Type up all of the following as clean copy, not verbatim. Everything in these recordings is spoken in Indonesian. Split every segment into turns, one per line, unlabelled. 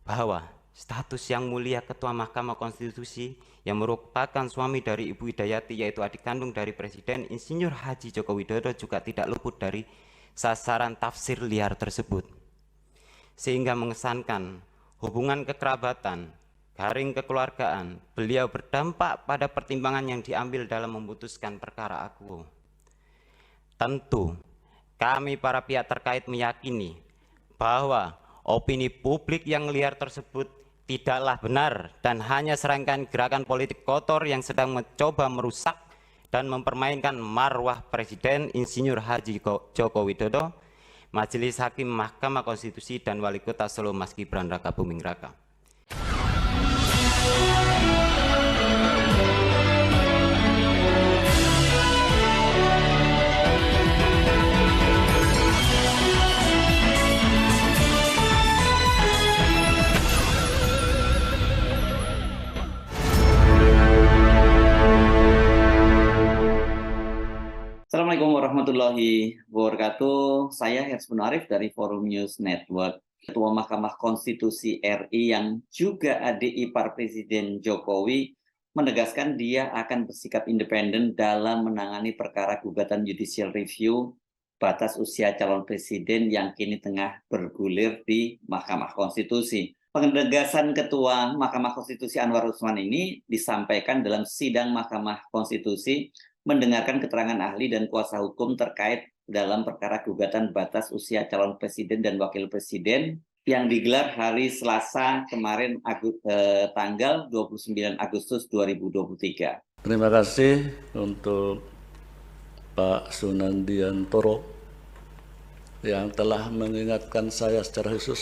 bahwa status yang mulia Ketua Mahkamah Konstitusi yang merupakan suami dari Ibu Hidayati, yaitu adik kandung dari Presiden Insinyur Haji Joko Widodo, juga tidak luput dari sasaran tafsir liar tersebut, sehingga mengesankan hubungan kekerabatan, garing kekeluargaan beliau berdampak pada pertimbangan yang diambil dalam memutuskan perkara akuo. Tentu kami para pihak terkait meyakini bahwa opini publik yang liar tersebut tidaklah benar dan hanya serangkaian gerakan politik kotor yang sedang mencoba merusak dan mempermainkan marwah Presiden Insinyur Haji Joko Widodo, Majelis Hakim Mahkamah Konstitusi, dan Wali Kota Solo Mas Gibran Raka Buming Raka.
Assalamualaikum warahmatullahi wabarakatuh. Saya Hersbun Arif dari Forum News Network. Ketua Mahkamah Konstitusi RI yang juga adik ipar Presiden Jokowi menegaskan dia akan bersikap independen dalam menangani perkara gugatan judicial review batas usia calon presiden yang kini tengah bergulir di Mahkamah Konstitusi. Penegasan Ketua Mahkamah Konstitusi Anwar Usman ini disampaikan dalam sidang Mahkamah Konstitusi mendengarkan keterangan ahli dan kuasa hukum terkait dalam perkara gugatan batas usia calon presiden dan wakil presiden yang digelar hari Selasa kemarin tanggal 29 Agustus 2023.
Terima kasih untuk Pak Sunandiantoro yang telah mengingatkan saya secara khusus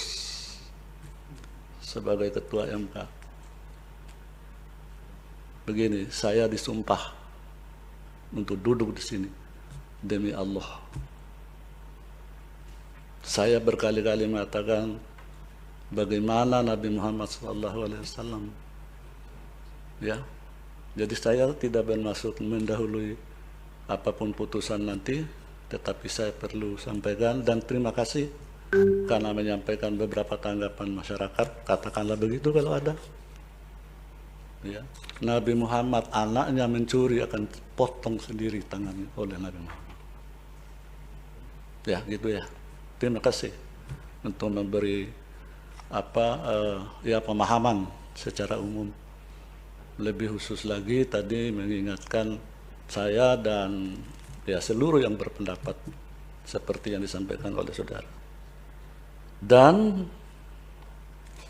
sebagai Ketua MK. Begini, saya disumpah untuk duduk di sini demi Allah. Saya berkali-kali mengatakan bagaimana Nabi Muhammad SAW. Ya, jadi saya tidak bermaksud mendahului apapun putusan nanti, tetapi saya perlu sampaikan dan terima kasih karena menyampaikan beberapa tanggapan masyarakat. Katakanlah begitu kalau ada. Ya, Nabi Muhammad anaknya mencuri akan potong sendiri tangannya oleh Nabi Muhammad. Ya, gitu ya. Terima kasih untuk memberi pemahaman secara umum. Lebih khusus lagi tadi mengingatkan saya dan ya seluruh yang berpendapat seperti yang disampaikan oleh saudara. Dan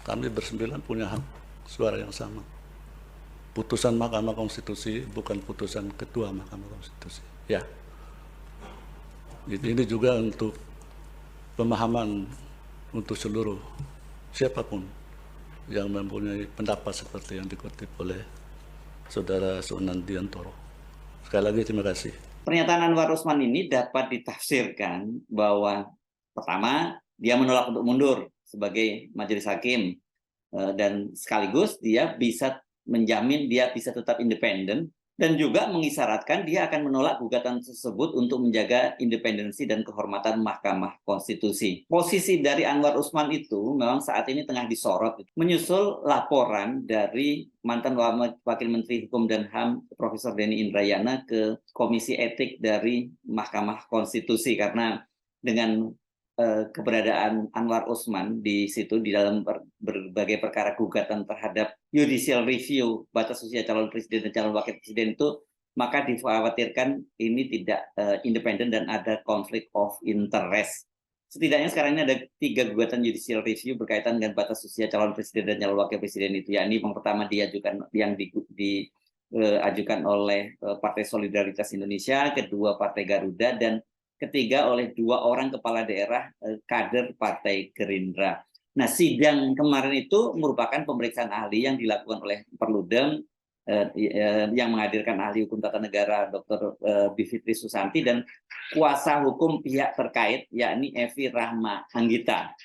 kami bersembilan punya hak suara yang sama. Putusan Mahkamah Konstitusi bukan putusan Ketua Mahkamah Konstitusi. Ya, ini juga untuk pemahaman untuk seluruh siapapun yang mempunyai pendapat seperti yang dikutip oleh Saudara Sunandiantoro. Sekali lagi terima kasih.
Pernyataan Anwar Usman ini dapat ditafsirkan bahwa pertama, dia menolak untuk mundur sebagai majelis hakim dan sekaligus dia bisa menjamin dia bisa tetap independen dan juga mengisyaratkan dia akan menolak gugatan tersebut untuk menjaga independensi dan kehormatan Mahkamah Konstitusi. Posisi dari Anwar Usman itu memang saat ini tengah disorot menyusul laporan dari mantan Wakil Menteri Hukum dan HAM Profesor Denny Indrayana ke Komisi Etik dari Mahkamah Konstitusi karena dengan keberadaan Anwar Usman di situ di dalam berbagai perkara gugatan terhadap judicial review batas usia calon presiden dan calon wakil presiden itu, maka dikhawatirkan ini tidak independen dan ada konflik of interest. Setidaknya sekarang ini ada 3 gugatan judicial review berkaitan dengan batas usia calon presiden dan calon wakil presiden itu, yakni yang pertama diajukan diajukan oleh Partai Solidaritas Indonesia, kedua Partai Garuda, dan ketiga oleh 2 orang kepala daerah kader Partai Gerindra. Nah, sidang kemarin itu merupakan pemeriksaan ahli yang dilakukan oleh Perludem yang menghadirkan ahli hukum tata negara Dr. Bivitri Susanti dan kuasa hukum pihak terkait yakni Evi Rahma Anggita.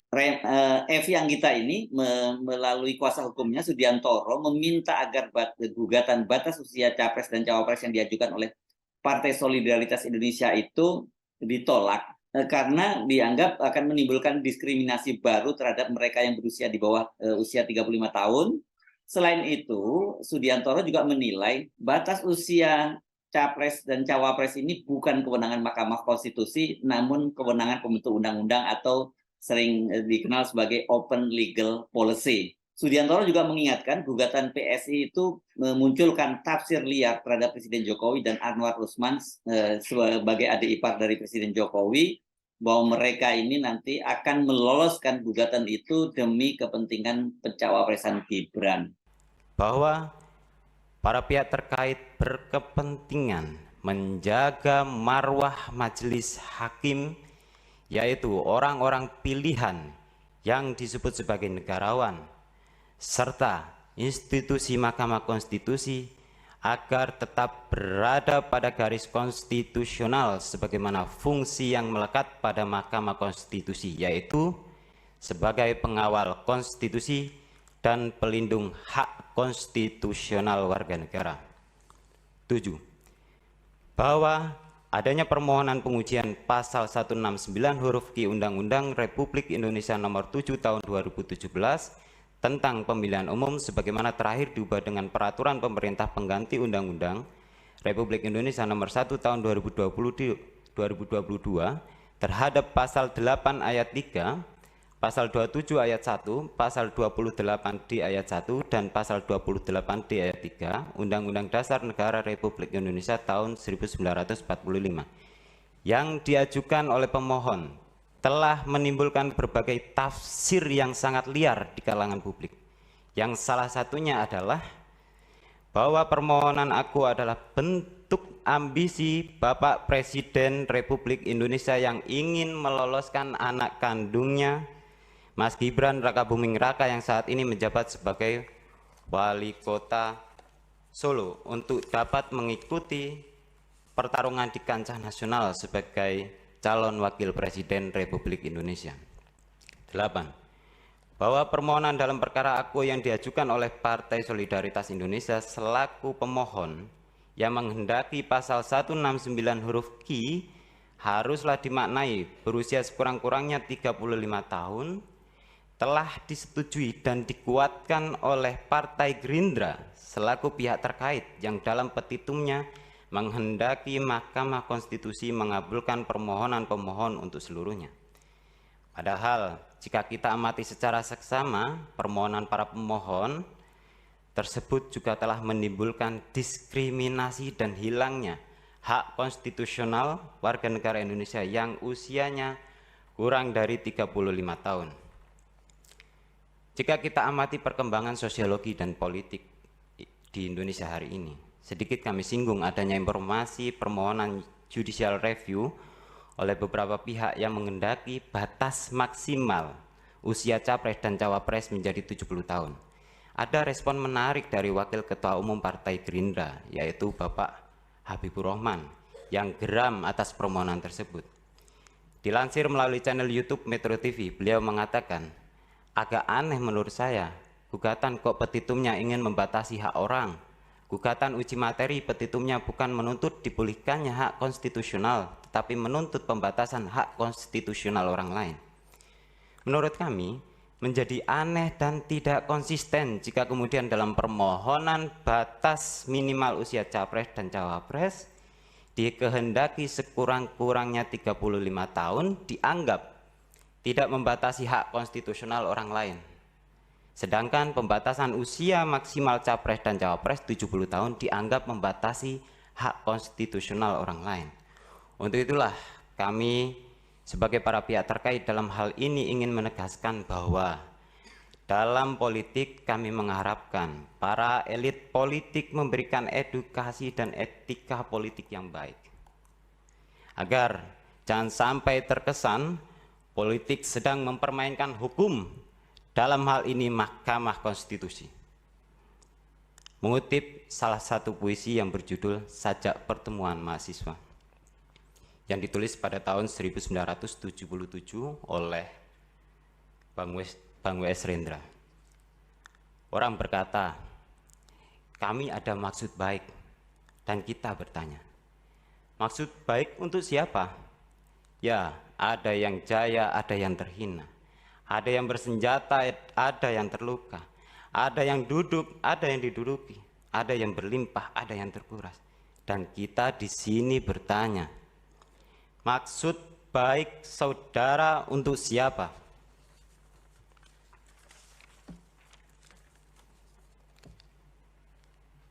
Evi Anggita ini melalui kuasa hukumnya Sudiantoro meminta agar gugatan batas usia capres dan cawapres yang diajukan oleh Partai Solidaritas Indonesia itu ditolak karena dianggap akan menimbulkan diskriminasi baru terhadap mereka yang berusia di bawah usia 35 tahun. Selain itu, Sudiantoro juga menilai batas usia capres dan cawapres ini bukan kewenangan Mahkamah Konstitusi, namun kewenangan pembentuk undang-undang atau sering dikenal sebagai open legal policy. Sudiantoro juga mengingatkan gugatan PSI itu memunculkan tafsir liar terhadap Presiden Jokowi dan Anwar Usman sebagai adik ipar dari Presiden Jokowi, bahwa mereka ini nanti akan meloloskan gugatan itu demi kepentingan pencawapresan Gibran.
Bahwa para pihak terkait berkepentingan menjaga marwah majelis hakim, yaitu orang-orang pilihan yang disebut sebagai negarawan, serta institusi Mahkamah Konstitusi agar tetap berada pada garis konstitusional sebagaimana fungsi yang melekat pada Mahkamah Konstitusi, yaitu sebagai pengawal konstitusi dan pelindung hak konstitusional warga negara. 7. Bahwa adanya permohonan pengujian pasal 169 huruf Q Undang-Undang Republik Indonesia nomor 7 tahun 2017 tentang pemilihan umum sebagaimana terakhir diubah dengan peraturan pemerintah pengganti Undang-Undang Republik Indonesia nomor 1 tahun 2022 terhadap pasal 8 ayat 3, pasal 27 ayat 1, pasal 28D ayat 1 dan pasal 28D ayat 3 Undang-Undang Dasar Negara Republik Indonesia tahun 1945 yang diajukan oleh pemohon telah menimbulkan berbagai tafsir yang sangat liar di kalangan publik, yang salah satunya adalah bahwa permohonan aku adalah bentuk ambisi Bapak Presiden Republik Indonesia yang ingin meloloskan anak kandungnya Mas Gibran Rakabuming Raka yang saat ini menjabat sebagai Wali Kota Solo untuk dapat mengikuti pertarungan di kancah nasional sebagai calon wakil presiden Republik Indonesia. 8. Bahwa permohonan dalam perkara aku yang diajukan oleh Partai Solidaritas Indonesia selaku pemohon yang menghendaki pasal 169 huruf Q haruslah dimaknai berusia sekurang-kurangnya 35 tahun telah disetujui dan dikuatkan oleh Partai Gerindra selaku pihak terkait yang dalam petitumnya menghendaki Mahkamah Konstitusi mengabulkan permohonan pemohon untuk seluruhnya. Padahal jika kita amati secara seksama, permohonan para pemohon tersebut juga telah menimbulkan diskriminasi dan hilangnya hak konstitusional warga negara Indonesia yang usianya kurang dari 35 tahun. Jika kita amati perkembangan sosiologi dan politik di Indonesia hari ini, sedikit kami singgung adanya informasi permohonan judicial review oleh beberapa pihak yang menghendaki batas maksimal usia capres dan cawapres menjadi 70 tahun. Ada respon menarik dari Wakil Ketua Umum Partai Gerindra, yaitu Bapak Habibur Rahman, yang geram atas permohonan tersebut. Dilansir melalui channel YouTube Metro TV, beliau mengatakan, agak aneh menurut saya, gugatan kok petitumnya ingin membatasi hak orang. Gugatan uji materi petitumnya bukan menuntut dipulihkannya hak konstitusional, tetapi menuntut pembatasan hak konstitusional orang lain. Menurut kami, menjadi aneh dan tidak konsisten jika kemudian dalam permohonan batas minimal usia capres dan cawapres dikehendaki sekurang-kurangnya 35 tahun dianggap tidak membatasi hak konstitusional orang lain. Sedangkan pembatasan usia maksimal capres dan cawapres 70 tahun dianggap membatasi hak konstitusional orang lain. Untuk itulah kami sebagai para pihak terkait dalam hal ini ingin menegaskan bahwa dalam politik kami mengharapkan para elit politik memberikan edukasi dan etika politik yang baik. Agar jangan sampai terkesan politik sedang mempermainkan hukum, dalam hal ini Mahkamah Konstitusi. Mengutip salah satu puisi yang berjudul Sajak Pertemuan Mahasiswa yang ditulis pada tahun 1977 oleh Bang W.S. Rendra. Orang berkata, kami ada maksud baik, dan kita bertanya, maksud baik untuk siapa? Ya, ada yang jaya, ada yang terhina, ada yang bersenjata, ada yang terluka, ada yang duduk, ada yang diduduki, ada yang berlimpah, ada yang terkuras. Dan kita di sini bertanya, maksud baik saudara untuk siapa?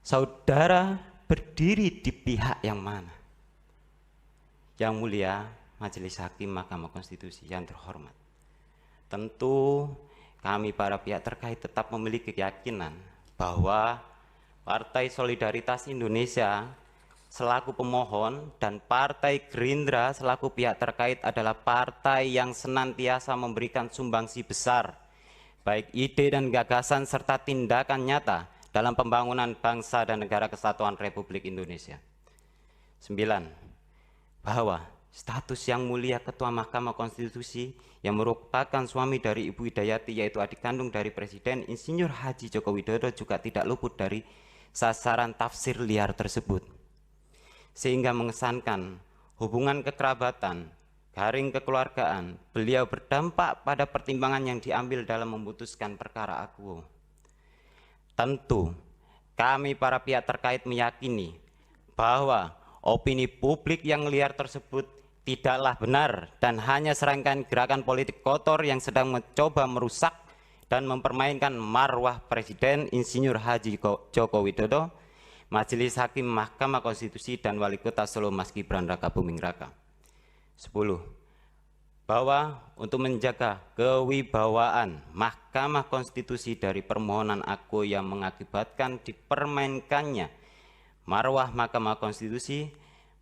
Saudara berdiri di pihak yang mana? Yang mulia Majelis Hakim Mahkamah Konstitusi yang terhormat, tentu kami para pihak terkait tetap memiliki keyakinan bahwa Partai Solidaritas Indonesia selaku pemohon dan Partai Gerindra selaku pihak terkait adalah partai yang senantiasa memberikan sumbangsi besar, baik ide dan gagasan serta tindakan nyata dalam pembangunan bangsa dan negara kesatuan Republik Indonesia. 9. Bahwa status yang mulia Ketua Mahkamah Konstitusi yang merupakan suami dari Ibu Hidayati yaitu adik kandung dari Presiden Insinyur Haji Joko Widodo juga tidak luput dari sasaran tafsir liar tersebut, sehingga mengesankan hubungan kekerabatan, garing kekeluargaan beliau berdampak pada pertimbangan yang diambil dalam memutuskan perkara akuo. Tentu kami para pihak terkait meyakini bahwa opini publik yang liar tersebut tidaklah benar dan hanya serangkaian gerakan politik kotor yang sedang mencoba merusak dan mempermainkan marwah Presiden Insinyur Haji Joko Widodo, Majelis Hakim Mahkamah Konstitusi dan Wali Kota Solo Mas Gibran Raka Buming Raka. 10. Bahwa untuk menjaga kewibawaan Mahkamah Konstitusi dari permohonan aku yang mengakibatkan dipermainkannya marwah Mahkamah Konstitusi,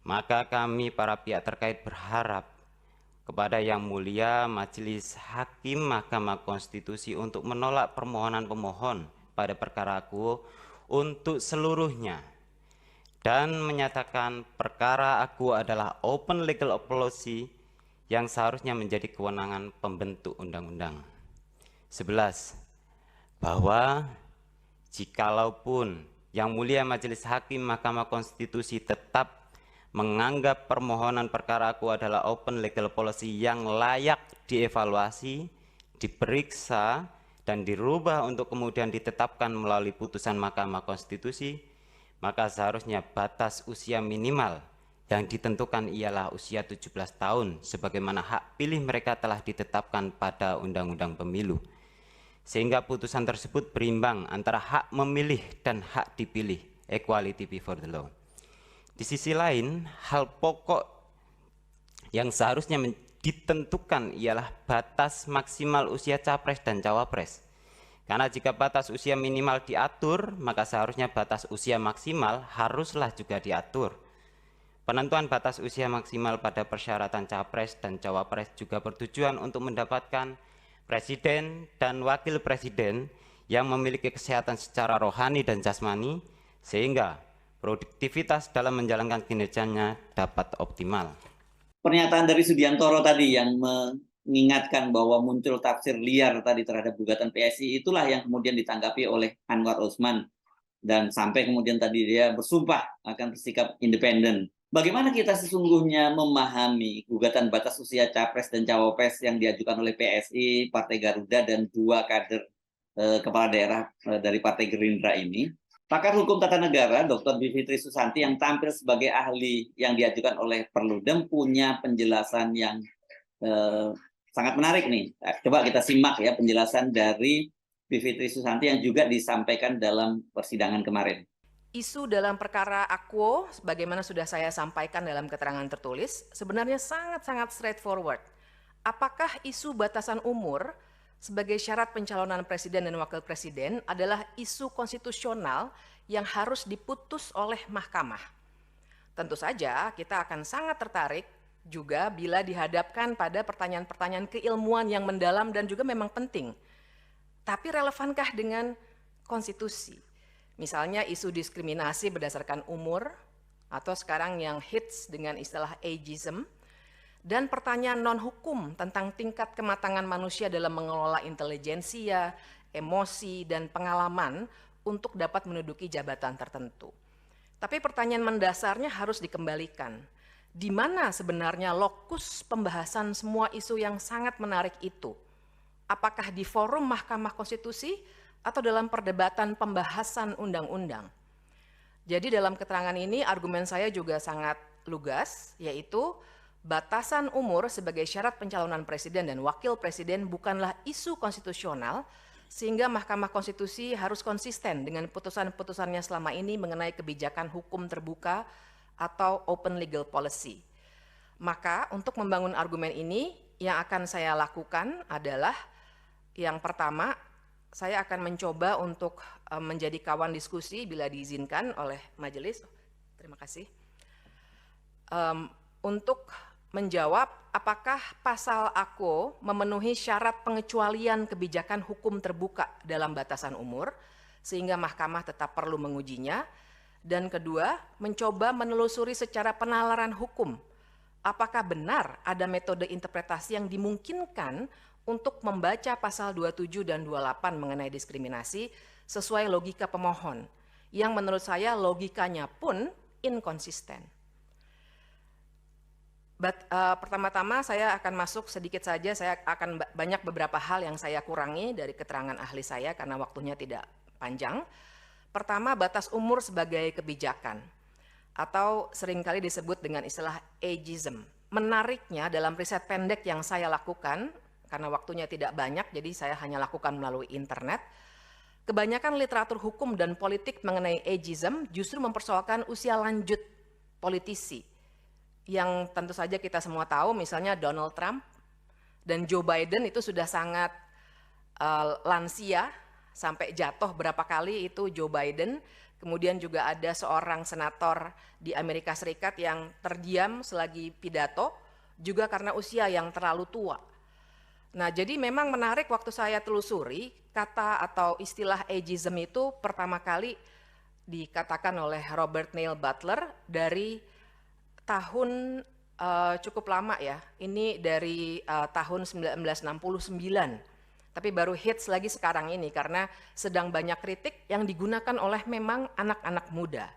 maka kami para pihak terkait berharap kepada Yang Mulia Majelis Hakim Mahkamah Konstitusi untuk menolak permohonan pemohon pada perkara aku untuk seluruhnya dan menyatakan perkara aku adalah open legal policy yang seharusnya menjadi kewenangan pembentuk undang-undang. 11. Bahwa jikalaupun Yang Mulia Majelis Hakim Mahkamah Konstitusi tetap menganggap permohonan perkara aku adalah open legal policy yang layak dievaluasi, diperiksa, dan dirubah untuk kemudian ditetapkan melalui putusan Mahkamah Konstitusi, maka seharusnya batas usia minimal yang ditentukan ialah usia 17 tahun sebagaimana hak pilih mereka telah ditetapkan pada Undang-Undang Pemilu. Sehingga putusan tersebut berimbang antara hak memilih dan hak dipilih, equality before the law. Di sisi lain, hal pokok yang seharusnya ditentukan ialah batas maksimal usia capres dan cawapres. Karena jika batas usia minimal diatur, maka seharusnya batas usia maksimal haruslah juga diatur. Penentuan batas usia maksimal pada persyaratan capres dan cawapres juga bertujuan untuk mendapatkan presiden dan wakil presiden yang memiliki kesehatan secara rohani dan jasmani, sehingga produktivitas dalam menjalankan kinerjanya dapat optimal.
Pernyataan dari Sudiantoro tadi yang mengingatkan bahwa muncul tafsir liar tadi terhadap gugatan PSI, itulah yang kemudian ditanggapi oleh Anwar Usman dan sampai kemudian tadi dia bersumpah akan bersikap independen. Bagaimana kita sesungguhnya memahami gugatan batas usia capres dan cawapres yang diajukan oleh PSI, Partai Garuda, dan 2 kader kepala daerah dari Partai Gerindra ini? Pakar Hukum Tata Negara, Dr. Bivitri Susanti yang tampil sebagai ahli yang diajukan oleh Perludem punya penjelasan yang sangat menarik nih. Coba kita simak ya penjelasan dari Bivitri Susanti yang juga disampaikan dalam persidangan kemarin.
Isu dalam perkara Akuo, sebagaimana sudah saya sampaikan dalam keterangan tertulis, sebenarnya sangat-sangat straightforward. Apakah isu batasan umur sebagai syarat pencalonan presiden dan wakil presiden adalah isu konstitusional yang harus diputus oleh mahkamah? Tentu saja kita akan sangat tertarik juga bila dihadapkan pada pertanyaan-pertanyaan keilmuan yang mendalam dan juga memang penting. Tapi relevankah dengan konstitusi? Misalnya isu diskriminasi berdasarkan umur, atau sekarang yang hits dengan istilah ageism, dan pertanyaan non-hukum tentang tingkat kematangan manusia dalam mengelola intelijensia, emosi, dan pengalaman untuk dapat menduduki jabatan tertentu. Tapi pertanyaan mendasarnya harus dikembalikan. di mana sebenarnya lokus pembahasan semua isu yang sangat menarik itu? Apakah di forum Mahkamah Konstitusi atau dalam perdebatan pembahasan undang-undang? Jadi dalam keterangan ini argumen saya juga sangat lugas, yaitu batasan umur sebagai syarat pencalonan presiden dan wakil presiden bukanlah isu konstitusional, sehingga Mahkamah Konstitusi harus konsisten dengan putusan-putusannya selama ini mengenai kebijakan hukum terbuka atau open legal policy. Maka untuk membangun argumen ini, yang akan saya lakukan adalah yang pertama, saya akan mencoba untuk menjadi kawan diskusi bila diizinkan oleh majelis. Terima kasih. Untuk menjawab apakah pasal AKO memenuhi syarat pengecualian kebijakan hukum terbuka dalam batasan umur, sehingga mahkamah tetap perlu mengujinya. Dan kedua, mencoba menelusuri secara penalaran hukum, apakah benar ada metode interpretasi yang dimungkinkan untuk membaca pasal 27 dan 28 mengenai diskriminasi sesuai logika pemohon, yang menurut saya logikanya pun inkonsisten. Pertama-tama saya akan masuk sedikit saja, saya akan banyak beberapa hal yang saya kurangi dari keterangan ahli saya karena waktunya tidak panjang. Pertama, batas umur sebagai kebijakan, atau seringkali disebut dengan istilah ageism. Menariknya dalam riset pendek yang saya lakukan, karena waktunya tidak banyak, jadi saya hanya lakukan melalui internet, kebanyakan literatur hukum dan politik mengenai ageism justru mempersoalkan usia lanjut politisi, yang tentu saja kita semua tahu, misalnya Donald Trump dan Joe Biden itu sudah sangat lansia, sampai jatuh berapa kali itu Joe Biden. Kemudian juga ada seorang senator di Amerika Serikat yang terdiam selagi pidato, juga karena usia yang terlalu tua. Nah, jadi memang menarik waktu saya telusuri, kata atau istilah ageism itu pertama kali dikatakan oleh Robert Neil Butler dari tahun cukup lama ya, ini dari tahun 1969. Tapi baru hits lagi sekarang ini karena sedang banyak kritik yang digunakan oleh memang anak-anak muda.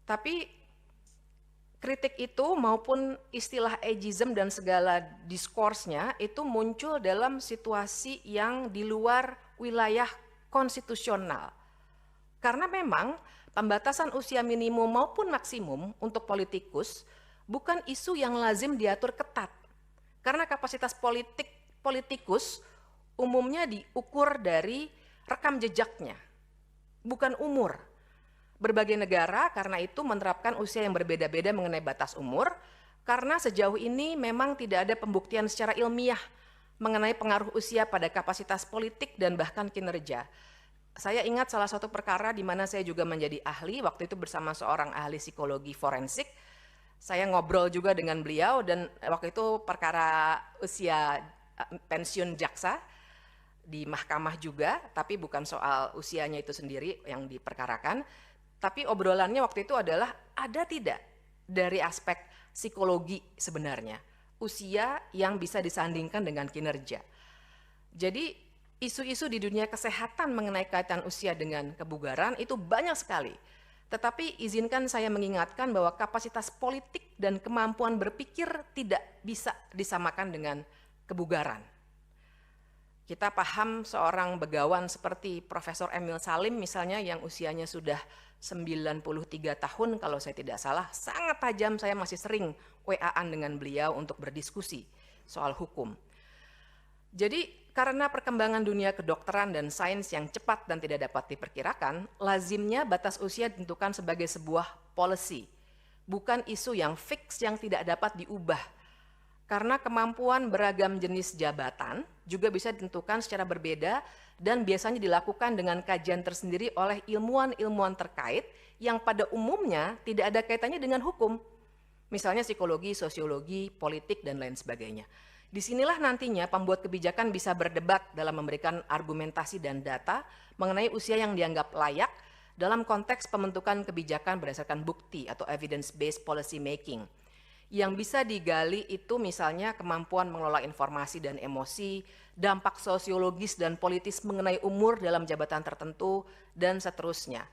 Tapi kritik itu maupun istilah ageism dan segala diskursnya itu muncul dalam situasi yang di luar wilayah konstitusional. Karena memang pembatasan usia minimum maupun maksimum untuk politikus bukan isu yang lazim diatur ketat. Karena kapasitas politikus umumnya diukur dari rekam jejaknya, bukan umur. Berbagai negara karena itu menerapkan usia yang berbeda-beda mengenai batas umur, karena sejauh ini memang tidak ada pembuktian secara ilmiah mengenai pengaruh usia pada kapasitas politik dan bahkan kinerja. Saya ingat salah satu perkara di mana saya juga menjadi ahli, waktu itu bersama seorang ahli psikologi forensik. Saya ngobrol juga dengan beliau dan waktu itu perkara usia pensiun jaksa, di mahkamah juga, tapi bukan soal usianya itu sendiri yang diperkarakan, tapi obrolannya waktu itu adalah ada tidak dari aspek psikologi sebenarnya, usia yang bisa disandingkan dengan kinerja. Jadi isu-isu di dunia kesehatan mengenai kaitan usia dengan kebugaran itu banyak sekali, tetapi izinkan saya mengingatkan bahwa kapasitas politik dan kemampuan berpikir tidak bisa disamakan dengan kebugaran. Kita paham seorang begawan seperti Profesor Emil Salim misalnya yang usianya sudah 93 tahun kalau saya tidak salah, sangat tajam, saya masih sering WA-an dengan beliau untuk berdiskusi soal hukum. Jadi karena perkembangan dunia kedokteran dan sains yang cepat dan tidak dapat diperkirakan, lazimnya batas usia ditentukan sebagai sebuah policy, bukan isu yang fix yang tidak dapat diubah. Karena kemampuan beragam jenis jabatan juga bisa ditentukan secara berbeda dan biasanya dilakukan dengan kajian tersendiri oleh ilmuwan-ilmuwan terkait yang pada umumnya tidak ada kaitannya dengan hukum. Misalnya psikologi, sosiologi, politik, dan lain sebagainya. Disinilah nantinya pembuat kebijakan bisa berdebat dalam memberikan argumentasi dan data mengenai usia yang dianggap layak dalam konteks pembentukan kebijakan berdasarkan bukti atau evidence-based policy making. Yang bisa digali itu misalnya kemampuan mengelola informasi dan emosi, dampak sosiologis dan politis mengenai umur dalam jabatan tertentu, dan seterusnya.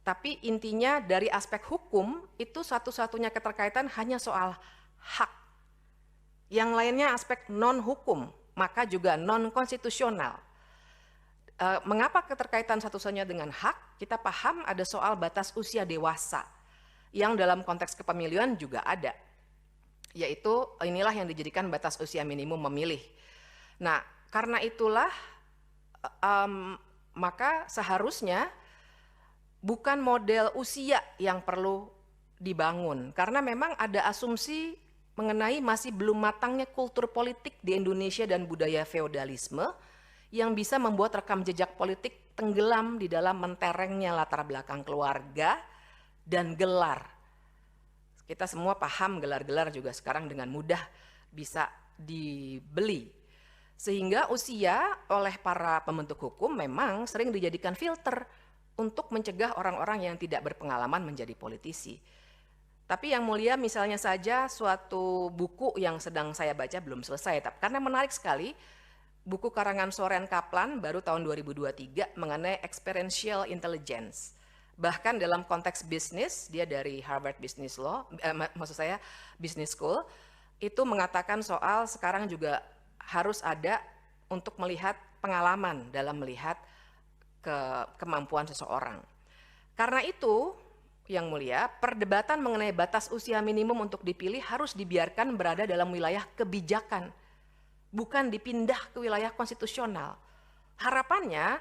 Tapi intinya dari aspek hukum itu satu-satunya keterkaitan hanya soal hak. Yang lainnya aspek non-hukum, maka juga non-konstitusional. Mengapa keterkaitan satu-satunya dengan hak? Kita paham ada soal batas usia dewasa, yang dalam konteks kepemiluan juga ada. Yaitu inilah yang dijadikan batas usia minimum memilih. Nah, karena itulah maka seharusnya bukan model usia yang perlu dibangun, karena memang ada asumsi mengenai masih belum matangnya kultur politik di Indonesia dan budaya feodalisme yang bisa membuat rekam jejak politik tenggelam di dalam menterengnya latar belakang keluarga dan gelar. Kita semua paham gelar-gelar juga sekarang dengan mudah bisa dibeli. Sehingga usia oleh para pembentuk hukum memang sering dijadikan filter untuk mencegah orang-orang yang tidak berpengalaman menjadi politisi. Tapi yang mulia misalnya saja suatu buku yang sedang saya baca belum selesai, karena menarik sekali, buku karangan Soren Kaplan baru tahun 2023 mengenai experiential intelligence. Bahkan dalam konteks bisnis, dia dari Harvard Business Law, maksud saya Business School, itu mengatakan soal sekarang juga harus ada untuk melihat pengalaman dalam melihat kemampuan seseorang. Karena itu, yang mulia, perdebatan mengenai batas usia minimum untuk dipilih harus dibiarkan berada dalam wilayah kebijakan, bukan dipindah ke wilayah konstitusional. Harapannya,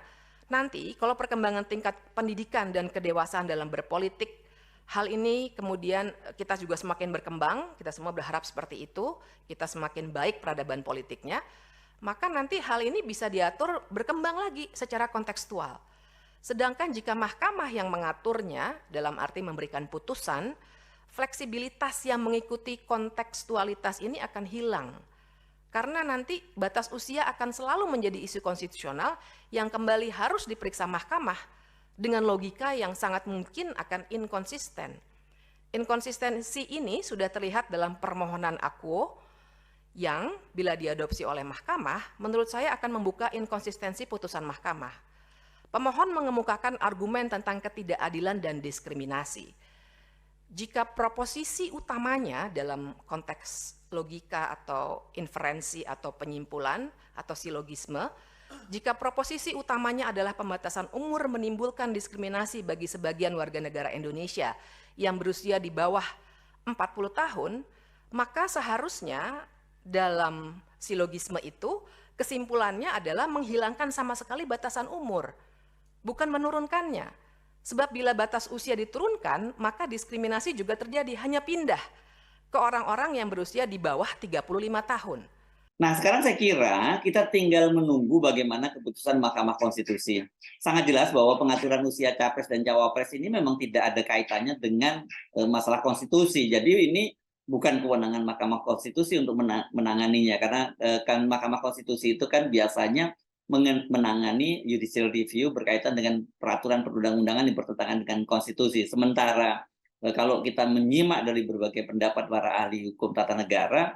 nanti kalau perkembangan tingkat pendidikan dan kedewasaan dalam berpolitik, hal ini kemudian kita juga semakin berkembang, kita semua berharap seperti itu, kita semakin baik peradaban politiknya, maka nanti hal ini bisa diatur berkembang lagi secara kontekstual. Sedangkan jika mahkamah yang mengaturnya dalam arti memberikan putusan, fleksibilitas yang mengikuti kontekstualitas ini akan hilang. Karena nanti batas usia akan selalu menjadi isu konstitusional yang kembali harus diperiksa mahkamah dengan logika yang sangat mungkin akan inkonsisten. Inkonsistensi ini sudah terlihat dalam permohonan Akuo yang bila diadopsi oleh mahkamah, menurut saya akan membuka inkonsistensi putusan mahkamah. Pemohon mengemukakan argumen tentang ketidakadilan dan diskriminasi. Jika proposisi utamanya dalam konteks logika atau inferensi atau penyimpulan atau silogisme, jika proposisi utamanya adalah pembatasan umur menimbulkan diskriminasi bagi sebagian warga negara Indonesia yang berusia di bawah 40 tahun, maka seharusnya dalam silogisme itu kesimpulannya adalah menghilangkan sama sekali batasan umur, bukan menurunkannya. Sebab bila batas usia diturunkan, maka diskriminasi juga terjadi, hanya pindah ke orang-orang yang berusia di bawah 35 tahun.
Nah, sekarang saya kira kita tinggal menunggu bagaimana keputusan Mahkamah Konstitusi. Sangat jelas bahwa pengaturan usia capres dan cawapres ini memang tidak ada kaitannya dengan masalah konstitusi. Jadi ini bukan kewenangan Mahkamah Konstitusi untuk menanganinya, karena kan Mahkamah Konstitusi itu kan biasanya menangani judicial review berkaitan dengan peraturan perundang-undangan yang bertentangan dengan konstitusi. Sementara kalau kita menyimak dari berbagai pendapat para ahli hukum tata negara,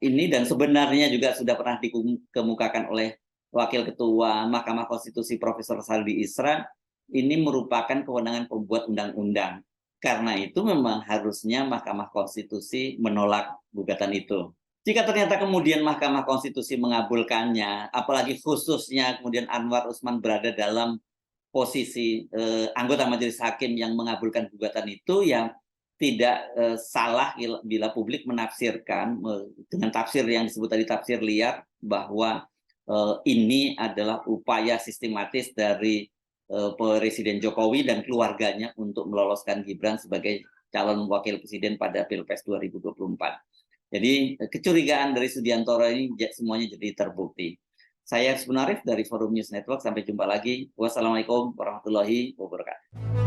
ini dan sebenarnya juga sudah pernah dikemukakan oleh Wakil Ketua Mahkamah Konstitusi Profesor Saldi Isra, ini merupakan kewenangan pembuat undang-undang. Karena itu memang harusnya Mahkamah Konstitusi menolak gugatan itu. Jika ternyata kemudian Mahkamah Konstitusi mengabulkannya, apalagi khususnya kemudian Anwar Usman berada dalam posisi anggota majelis hakim yang mengabulkan gugatan itu, yang tidak salah bila publik menafsirkan dengan tafsir yang disebut tadi tafsir liar, bahwa ini adalah upaya sistematis dari Presiden Jokowi dan keluarganya untuk meloloskan Gibran sebagai calon wakil presiden pada Pilpres 2024. Jadi kecurigaan dari Sudiantoro ini semuanya jadi terbukti. Saya Yusuf Arif dari Forum News Network. Sampai jumpa lagi. Wassalamualaikum warahmatullahi wabarakatuh.